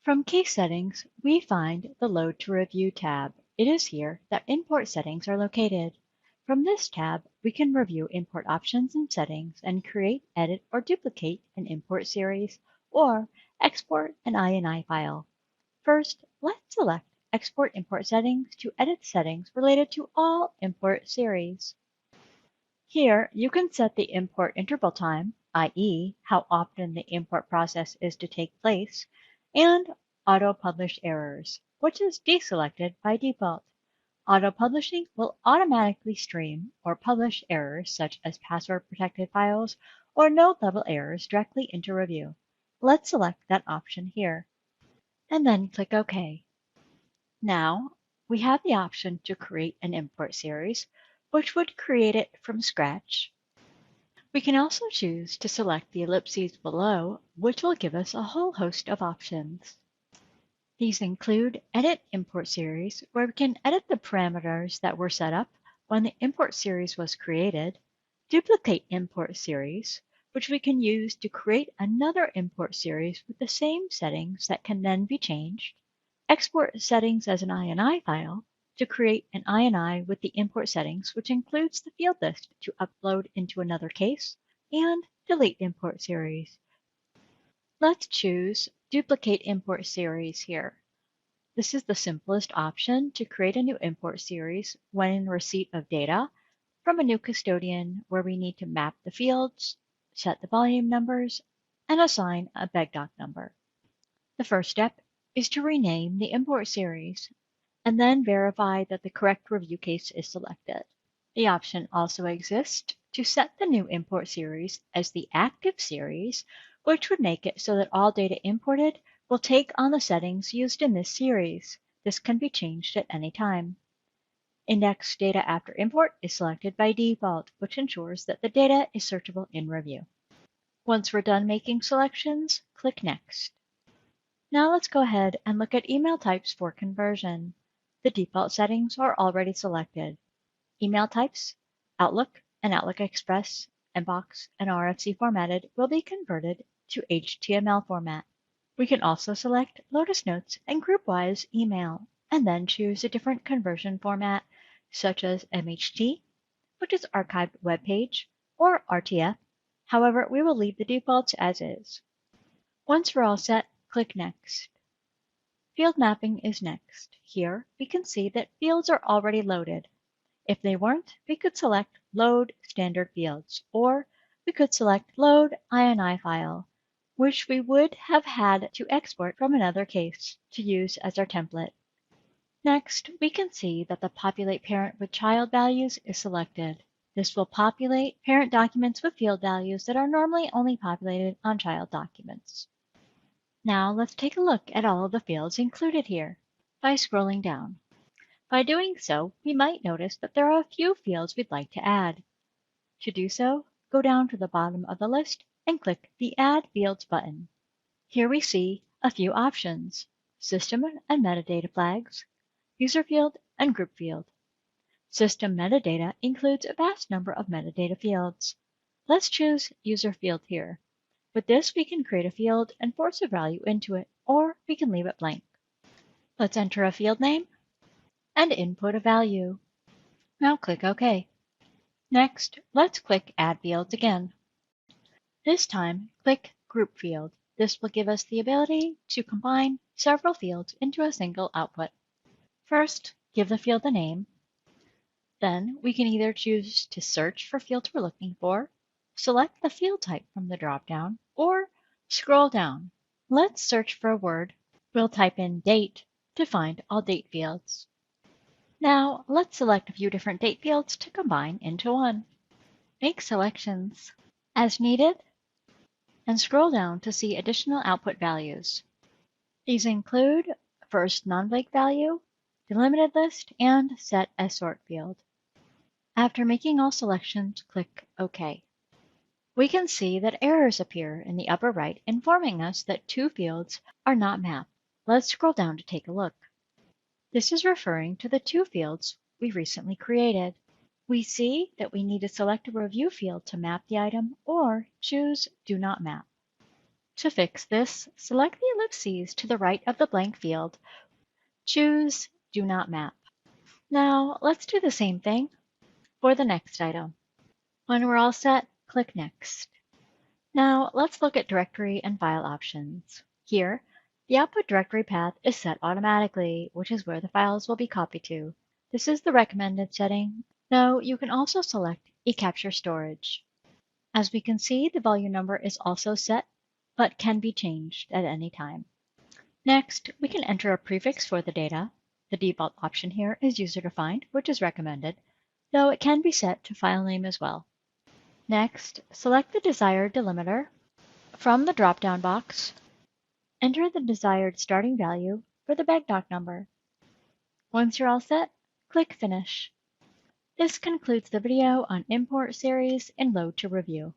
From Case Settings, we find the Load to Review tab. It is here that import settings are located. From this tab, we can review import options and settings and create, edit, or duplicate an import series or export an INI file. First, let's select Export Import Settings to edit settings related to all import series. Here, you can set the import interval time, i.e. how often the import process is to take place, and auto-publish errors, which is deselected by default. Auto-publishing will automatically stream or publish errors such as password-protected files or node-level errors directly into review. Let's select that option here, and then click OK. Now, we have the option to create an import series, which would create it from scratch. We can also choose to select the ellipses below, which will give us a whole host of options. These include Edit Import Series, where we can edit the parameters that were set up when the import series was created, Duplicate Import Series, which we can use to create another import series with the same settings that can then be changed, Export Settings as an INI file, to create an INI with the import settings, which includes the field list to upload into another case, and Delete Import Series. Let's choose Duplicate Import Series here. This is the simplest option to create a new import series when in receipt of data from a new custodian where we need to map the fields, set the volume numbers, and assign a BegDoc number. The first step is to rename the import series and then verify that the correct review case is selected. The option also exists to set the new import series as the active series, which would make it so that all data imported will take on the settings used in this series. This can be changed at any time. Index data after import is selected by default, which ensures that the data is searchable in review. Once we're done making selections, click Next. Now let's go ahead and look at email types for conversion. The default settings are already selected. Email types, Outlook and Outlook Express, Inbox, and RFC formatted will be converted to HTML format. We can also select Lotus Notes and GroupWise email, and then choose a different conversion format, such as MHT, which is Archived Web Page, or RTF. However, we will leave the defaults as is. Once we're all set, click Next. Field mapping is next. Here, we can see that fields are already loaded. If they weren't, we could select Load Standard Fields, or we could select Load INI File, which we would have had to export from another case to use as our template. Next, we can see that the Populate Parent with Child values is selected. This will populate parent documents with field values that are normally only populated on child documents. Now let's take a look at all of the fields included here by scrolling down. By doing so, we might notice that there are a few fields we'd like to add. To do so, go down to the bottom of the list and click the Add Fields button. Here we see a few options: System and Metadata flags, User field, and Group field. System metadata includes a vast number of metadata fields. Let's choose User field here. With this, we can create a field and force a value into it, or we can leave it blank. Let's enter a field name and input a value. Now click OK. Next, let's click Add Fields again. This time, click Group Field. This will give us the ability to combine several fields into a single output. First, give the field a name. Then we can either choose to search for fields we're looking for, select the field type from the dropdown, or scroll down. Let's search for a word. We'll type in date to find all date fields. Now let's select a few different date fields to combine into one. Make selections as needed and scroll down to see additional output values. These include first non-blank value, delimited list, and set as sort field. After making all selections, click OK. We can see that errors appear in the upper right informing us that two fields are not mapped. Let's scroll down to take a look. This is referring to the two fields we recently created. We see that we need to select a review field to map the item or choose Do Not Map. To fix this, select the ellipses to the right of the blank field, choose Do Not Map. Now let's do the same thing for the next item. When we're all set, click Next. Now let's look at directory and file options. Here, the output directory path is set automatically, which is where the files will be copied to. This is the recommended setting, though you can also select eCapture Storage. As we can see, the volume number is also set, but can be changed at any time. Next, we can enter a prefix for the data. The default option here is user-defined, which is recommended, though it can be set to file name as well. Next, select the desired delimiter. From the drop-down box, enter the desired starting value for the bagdoc number. Once you're all set, click Finish. This concludes the video on import series and load to review.